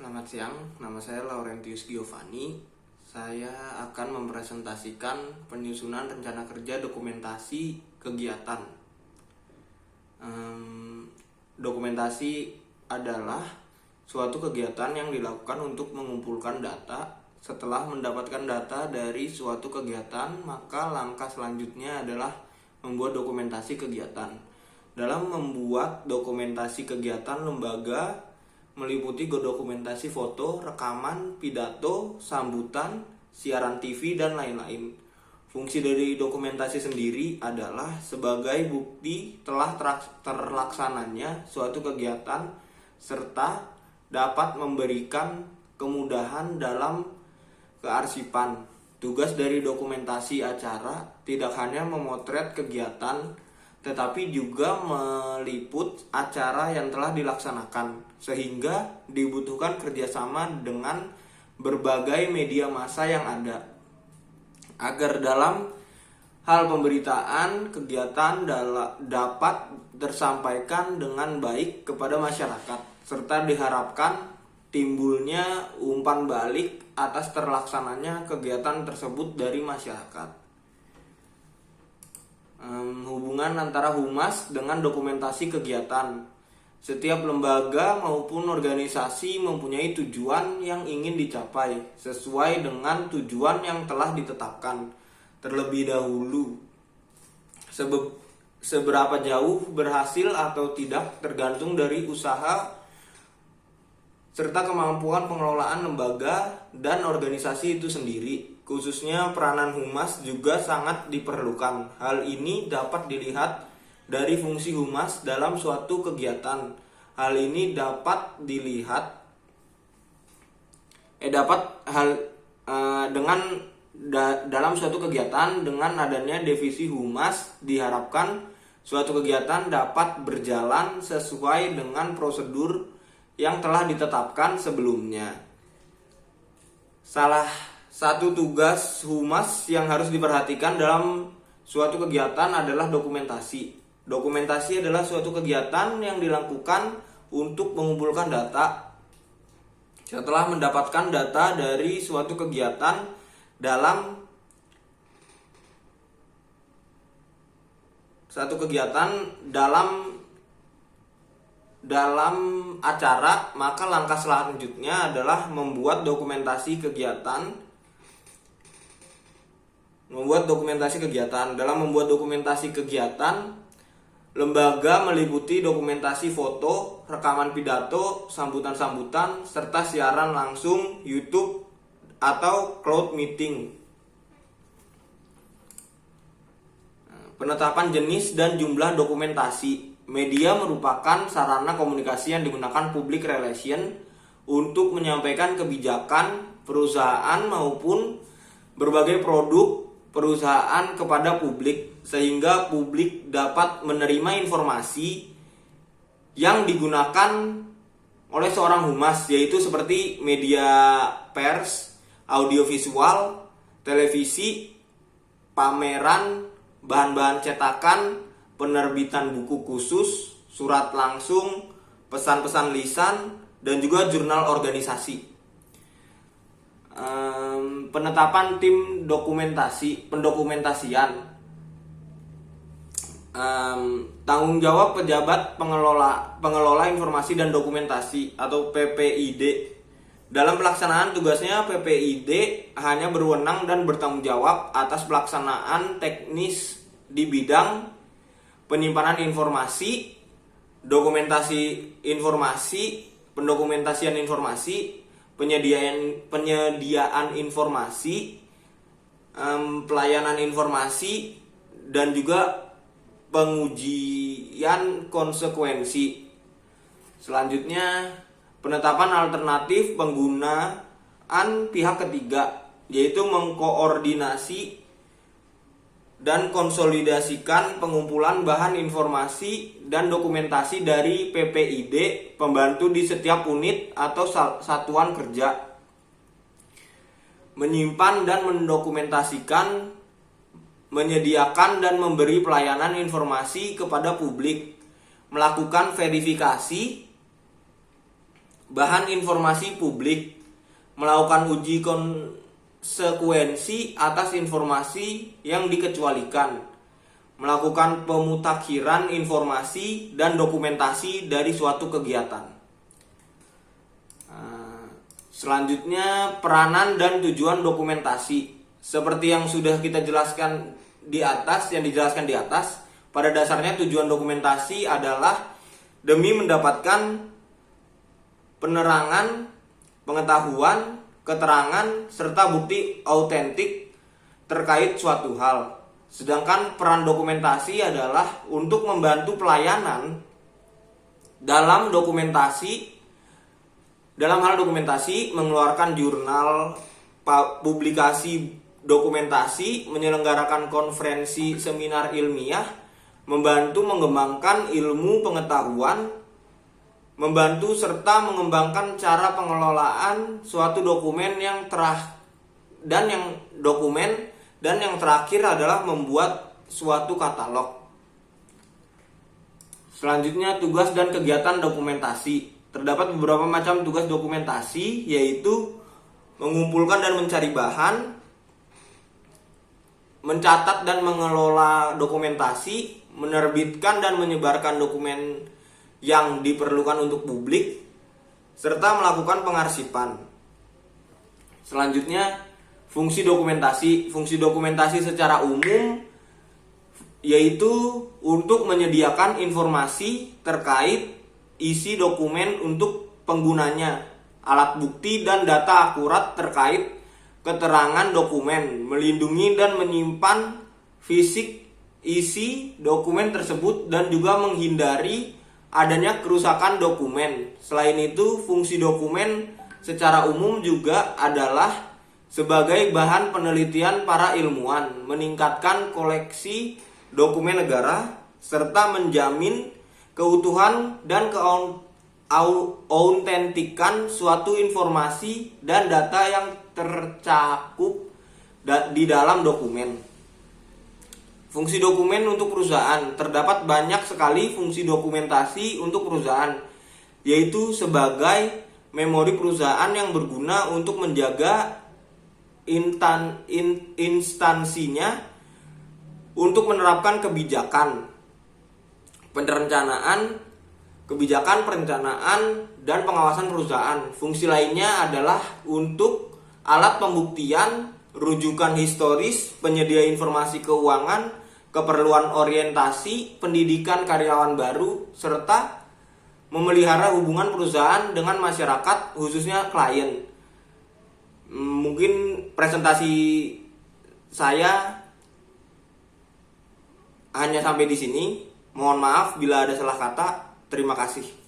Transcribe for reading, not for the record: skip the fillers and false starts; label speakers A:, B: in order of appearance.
A: Selamat siang, nama saya Laurentius Giovanni. Saya akan mempresentasikan penyusunan rencana kerja dokumentasi kegiatan. Dokumentasi adalah suatu kegiatan yang dilakukan untuk mengumpulkan data. Setelah mendapatkan data dari suatu kegiatan, maka langkah selanjutnya adalah membuat dokumentasi kegiatan. Dalam membuat dokumentasi kegiatan lembaga meliputi dokumentasi foto, rekaman, pidato, sambutan, siaran TV, dan lain-lain. Fungsi dari dokumentasi sendiri adalah sebagai bukti telah terlaksananya suatu kegiatan serta dapat memberikan kemudahan dalam kearsipan. Tugas dari dokumentasi acara tidak hanya memotret kegiatan, tetapi juga meliput acara yang telah dilaksanakan, sehingga dibutuhkan kerjasama dengan berbagai media massa yang ada, agar dalam hal pemberitaan kegiatan dapat tersampaikan dengan baik kepada masyarakat, serta diharapkan timbulnya umpan balik atas terlaksananya kegiatan tersebut dari masyarakat. Hubungan antara humas dengan dokumentasi kegiatan. Setiap lembaga maupun organisasi mempunyai tujuan yang ingin dicapai sesuai dengan tujuan yang telah ditetapkan terlebih dahulu. Seberapa jauh berhasil atau tidak tergantung dari usaha serta kemampuan pengelolaan lembaga dan organisasi itu sendiri. Khususnya peranan humas juga sangat diperlukan. Hal ini dapat dilihat dari fungsi humas dalam suatu kegiatan. Hal ini dapat dilihat dalam suatu kegiatan dengan adanya divisi humas diharapkan suatu kegiatan dapat berjalan sesuai dengan prosedur yang telah ditetapkan sebelumnya. Salah satu tugas humas yang harus diperhatikan dalam suatu kegiatan adalah dokumentasi. Dokumentasi adalah suatu kegiatan yang dilakukan untuk mengumpulkan data. Setelah mendapatkan data dari suatu kegiatan dalam acara, maka langkah selanjutnya adalah membuat dokumentasi kegiatan. Dalam membuat dokumentasi kegiatan, lembaga meliputi dokumentasi foto, rekaman pidato, sambutan-sambutan, serta siaran langsung YouTube atau cloud meeting. Penetapan jenis dan jumlah dokumentasi. Media merupakan sarana komunikasi yang digunakan public relation untuk menyampaikan kebijakan perusahaan maupun berbagai produk perusahaan kepada publik, sehingga publik dapat menerima informasi yang digunakan oleh seorang humas, yaitu seperti media pers, audiovisual, televisi, pameran, bahan-bahan cetakan, penerbitan buku khusus, surat langsung, pesan-pesan lisan, dan juga jurnal organisasi. Penetapan tim pendokumentasian. Tanggung jawab pejabat pengelola informasi dan dokumentasi atau PPID. Dalam pelaksanaan tugasnya, PPID hanya berwenang dan bertanggung jawab atas pelaksanaan teknis di bidang penyimpanan informasi, dokumentasi informasi, pendokumentasian informasi, penyediaan informasi, pelayanan informasi, dan juga pengujian konsekuensi. Selanjutnya, penetapan alternatif penggunaan pihak ketiga, yaitu mengkoordinasi dan konsolidasikan pengumpulan bahan informasi dan dokumentasi dari PPID pembantu di setiap unit atau satuan kerja. Menyimpan dan mendokumentasikan, menyediakan dan memberi pelayanan informasi kepada publik, melakukan verifikasi, bahan informasi publik, melakukan uji konsekuensi atas informasi yang dikecualikan, melakukan pemutakhiran informasi dan dokumentasi dari suatu kegiatan. Selanjutnya, peranan dan tujuan dokumentasi. Seperti yang sudah kita jelaskan di atas, pada dasarnya tujuan dokumentasi adalah demi mendapatkan penerangan, pengetahuan, keterangan, serta bukti autentik terkait suatu hal. Sedangkan peran dokumentasi adalah untuk membantu pelayanan dalam hal dokumentasi, mengeluarkan jurnal, publikasi dokumentasi, menyelenggarakan konferensi seminar ilmiah, membantu mengembangkan ilmu pengetahuan, membantu serta mengembangkan cara pengelolaan suatu dokumen dan yang terakhir adalah membuat suatu katalog. Selanjutnya, tugas dan kegiatan dokumentasi. Terdapat beberapa macam tugas dokumentasi, yaitu mengumpulkan dan mencari bahan, mencatat dan mengelola dokumentasi, menerbitkan dan menyebarkan dokumen yang diperlukan untuk publik, serta melakukan pengarsipan. Selanjutnya, fungsi dokumentasi. Fungsi dokumentasi secara umum yaitu untuk menyediakan informasi terkait isi dokumen untuk penggunanya, alat bukti dan data akurat terkait keterangan dokumen, melindungi dan menyimpan fisik isi dokumen tersebut dan juga menghindari adanya kerusakan dokumen. Selain itu, fungsi dokumen secara umum juga adalah sebagai bahan penelitian para ilmuwan, meningkatkan koleksi dokumen negara, serta menjamin keutuhan dan autentikan suatu informasi dan data yang tercakup di dalam dokumen. Fungsi dokumen untuk perusahaan. Terdapat banyak sekali fungsi dokumentasi untuk perusahaan, yaitu sebagai memori perusahaan yang berguna untuk menjaga instansinya untuk menerapkan kebijakan perencanaan dan pengawasan perusahaan. Fungsi lainnya adalah untuk alat pembuktian, rujukan historis, penyedia informasi keuangan, keperluan orientasi, pendidikan karyawan baru, serta memelihara hubungan perusahaan dengan masyarakat, khususnya klien. Mungkin presentasi saya hanya sampai di sini. Mohon maaf bila ada salah kata. Terima kasih.